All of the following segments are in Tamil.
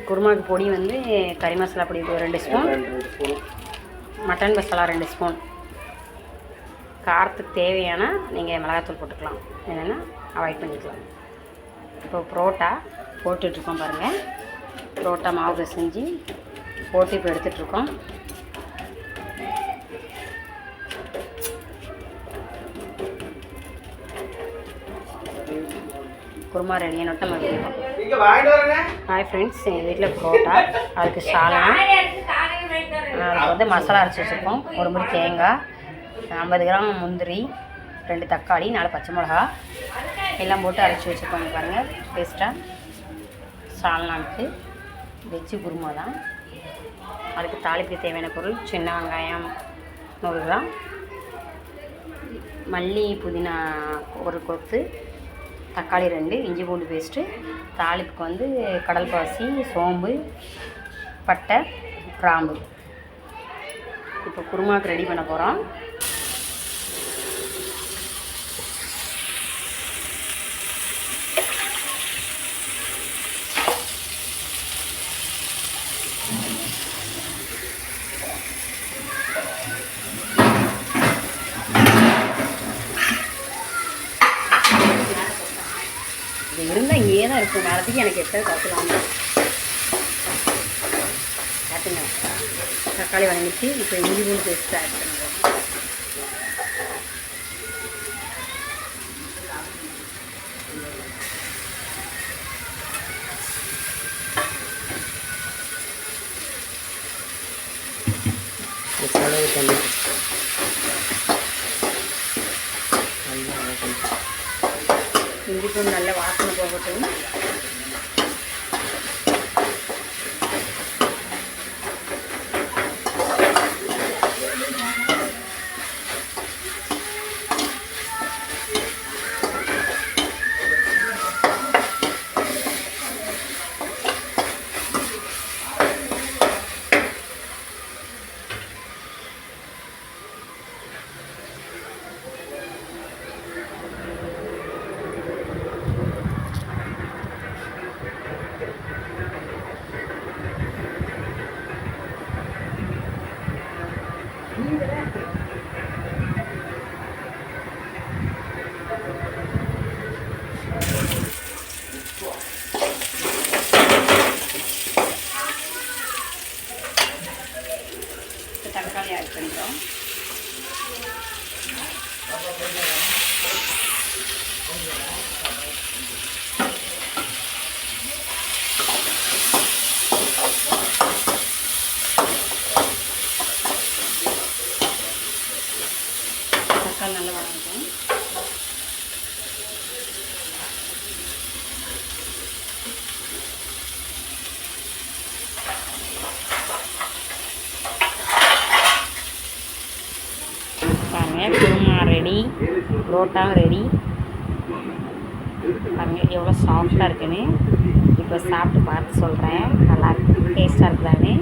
குருமாவுக்கு பொடி வந்து கறி மசாலா பொடி 2 ஸ்பூன், மட்டன் மசாலா 2 ஸ்பூன். காரத்துக்கு தேவையான நீங்கள் மிளகாத்தூள் போட்டுக்கலாம், இல்லைன்னா அவாய்ட் பண்ணிக்கலாம். இப்போ புரோட்டா போட்டுட்ருக்கோம் பாருங்கள். புரோட்டா மாவு பிசைஞ்சு போட்டு இப்போ எடுத்துகிட்ருக்கோம். குருமா ரெடியாக நொட்டம் வைக்கணும். ஹாய் ஃப்ரெண்ட்ஸ், எங்கள் வீட்டில் புரோட்டா, அதுக்கு சால்னா, அதுக்கு வந்து மசாலா அரைச்சி வச்சுருக்கோம். ஒரு முடி தேங்காய், 50 கிராம் முந்திரி, 2 தக்காளி, 4 பச்சை மிளகா எல்லாம் போட்டு அரைச்சி வச்சுருக்கோம். பாருங்கள் டேஸ்ட்டாக. சால்னாவுக்கு வெஜ்ஜு குருமா தான். அதுக்கு தாளிப்புக்கு தேவையான பொருள்: சின்ன வெங்காயம் 100 கிராம், மல்லி புதினா 1 கொத்து, தக்காளி 2, இஞ்சி பூண்டு பேஸ்ட்டு. தாளிப்புக்கு வந்து கடல் பாசி, சோம்பு, பட்டை, கிராம்பு. இப்போ குருமாவுக்கு ரெடி பண்ண போகிறோம். இது இருந்தால் இங்கே தான் இருக்கும். நேரத்துக்கு எனக்கு எத்தனை பார்த்துக்கலாம். பார்த்துங்க, தக்காளி வதங்கிச்சு. இப்போ இஞ்சி பூண்டு பேஸ்ட்டு ஆட் பண்ணுவோம். இஞ்சி பூண்டு நல்ல வாசனை போகட்டும். தக்காளி ஆட் பண்ணிட்டோம். தக்காளி நல்லா வதங்கட்டும். பாருங்கள், குருமா ரெடி, புரோட்டாவும் ரெடி. பாருங்கள் எவ்வளோ சாஃப்டாக இருக்குன்னு. இப்போ சாப்பிட்டு பார்த்து சொல்கிறேன், நல்லா டேஸ்ட்டாக இருக்குதான்னு.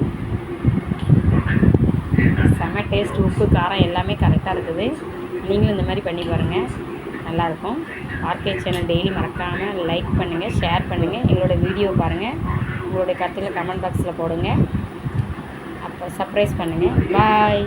செம்ம டேஸ்ட், உப்பு காரம் எல்லாமே கரெக்டாக இருக்குது. நீங்களும் இந்த மாதிரி பண்ணி பாருங்கள், நல்லாயிருக்கும். ஆர்கே சேனல் டெய்லி மறக்காமல் லைக் பண்ணுங்கள், ஷேர் பண்ணுங்கள். எங்களோட வீடியோ பாருங்கள், உங்களுடைய கருத்துக்களை கமெண்ட் பாக்ஸில் போடுங்க. அப்போ சர்ப்ரைஸ் பண்ணுங்கள். பாய்.